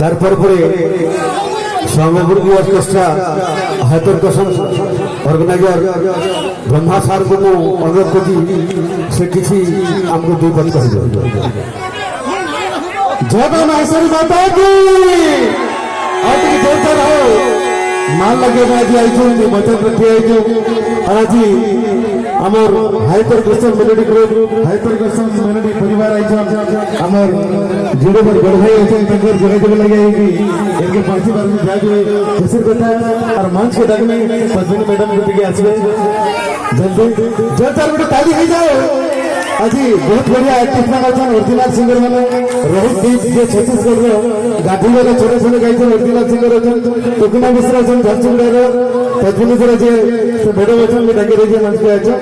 তারপরে स्वामीपुरी orchestra hyper कसन organiser Brahma सार को अनुरोध करी से किसी हमको दुई पद कह जय माहेश्वरी माता की आज जोरदार हो मान लगे मैं आज आई वचन रखी आई आज आमर hyper Krishna melody group hyper Krishna melody परिवार आई आमर जुड़े पर बड़ भाई अच्छे तंगर जगह जगह लगे इनके पांची बार में जाके खुशी करता और मंच के तक में पद्मिनी मैडम के आसवे जल्दी जोरदार बेटा ताली हो जाओ आज बहुत बढ़िया आर्टिस्ट ना अच्छा ओरिजिनल सिंगर माने रोहित दीप जे छत्तीसगढ़ रो गाठी वाला छोटे छोटे गाई ओरिजिनल सिंगर अच्छा टोकना मिश्रा जन झरचुंडा रो पद्मिनी जरा जे मैडम अच्छा में डंगे रे मंच पे अच्छा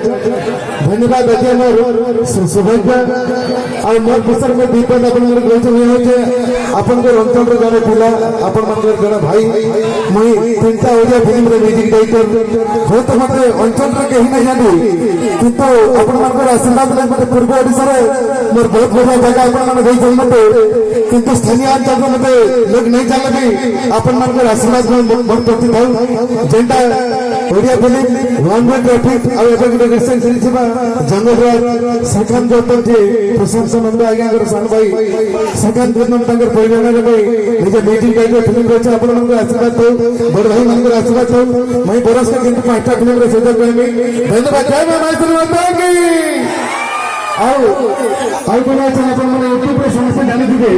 धन्यवाद अति हमर सौभाग्य और मोर पुस्तक में दीपन अपन मन कहते हुए जे अपन के अंचल रे जाने पिला अपन मन के जरा भाई मई तीनटा ओडिया फिल्म रे म्यूजिक डायरेक्टर बहुत मते अंचल रे कहीं नहीं जानी किंतु अपन मन के आशीर्वाद ले मते पूर्व ओडिसा रे मोर बहुत बड़ा जगह अपन मन गई जल मते किंतु स्थानीय अंचल रे मते लोग नहीं जान लगे अपन मन के आशीर्वाद में बहुत प्रति थाउ जेंटा Odia film one way traffic और एबे गुटे रिसेंट सिरिछबा जंगल सेकंड जोतन जे प्रशंसा नंद आज्ञा कर सान भाई सेकंड जोतन तंगर परिवार रे भाई निजे मीटिंग के फिल्म रे अपन मन को आशीर्वाद दो बड़ भाई मन को आशीर्वाद दो मैं बरस के किंतु पांचटा फिल्म रे सुजग करमी धन्यवाद जय माहेश्वरी माता की आओ कोन अच्छा अपन मन यूट्यूब रे समस्त जानि दिबे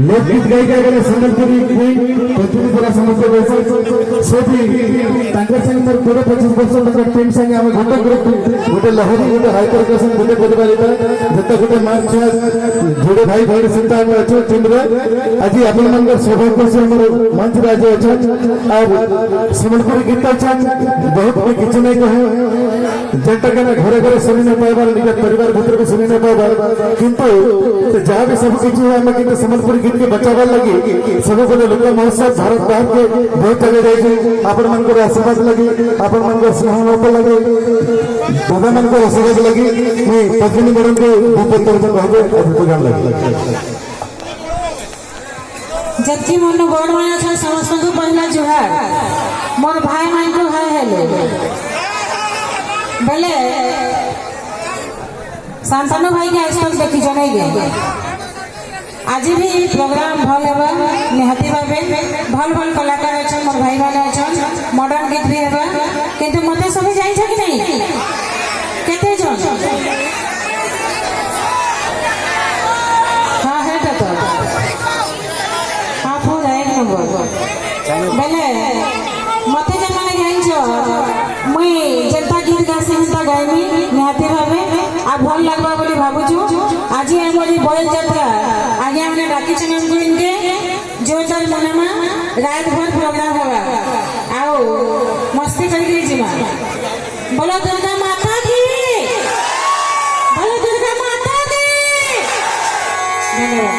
लोकगीत गाई गाई गले संबलपुरी क्वीन पद्मिनी पूरा समस्त बैसे सोफी तांकर संग मोर 25% तक टीम संग हम घंटा ग्रुप गोटे लहरी गोटे हाइपर कसन गोटे परिवार जत गोटे मार्च जोड़े भाई भाई चिंता में अच्छो टीम रे आज अपन मन के सौभाग्य से हमर मंच राज अच्छा और संबलपुरी गीत अच्छा बहुत भी किछ नहीं कहे जेंटा के घरे घरे सुनी न पाइबार निकट परिवार भीतर को सुनी न पाइबार किंतु जहाँ भी सब किछ है हम किंतु संबलपुरी गीत के बचावार लगी सब को लोक महोत्सव भारत बाहर के बहुत जगह जाए अपन मन को आशीर्वाद लगी अपन मन को स्नेह लगे दादा मन को आशीर्वाद लगी मैं पद्मिनी मैडम के भूपत कहबे अभिप्राय लगी जति मन बड़ मान अच्छा समस्त को पहला जुहार मोर भाई मान को हाय हेलो बेले शांतनु भाई के आज तक देखी नहीं गए आज भी प्रोग्राम भल हेबा निहाती भाबे भल भल कलाकार अच्छा मोर भाई माने अच्छा मॉडर्न गीत भी हेबा किंतु मते सब जाई छ कि नहीं केते जन हां है तो हां हो जाए एक नंबर बेले मते जन माने जाई छ मुई जेता गीत गासी हंता गाइमी निहाती भाबे आ भल लागबा बोली भाबुछु आज हमरी बयल यात्रा आगे हमने बाकी चनम को इनके जोरदार मनमा रात भर प्रोग्राम होगा आओ मस्ती करके जीवा बोलो दुर्गा माता की बोलो दुर्गा माता की धन्यवाद।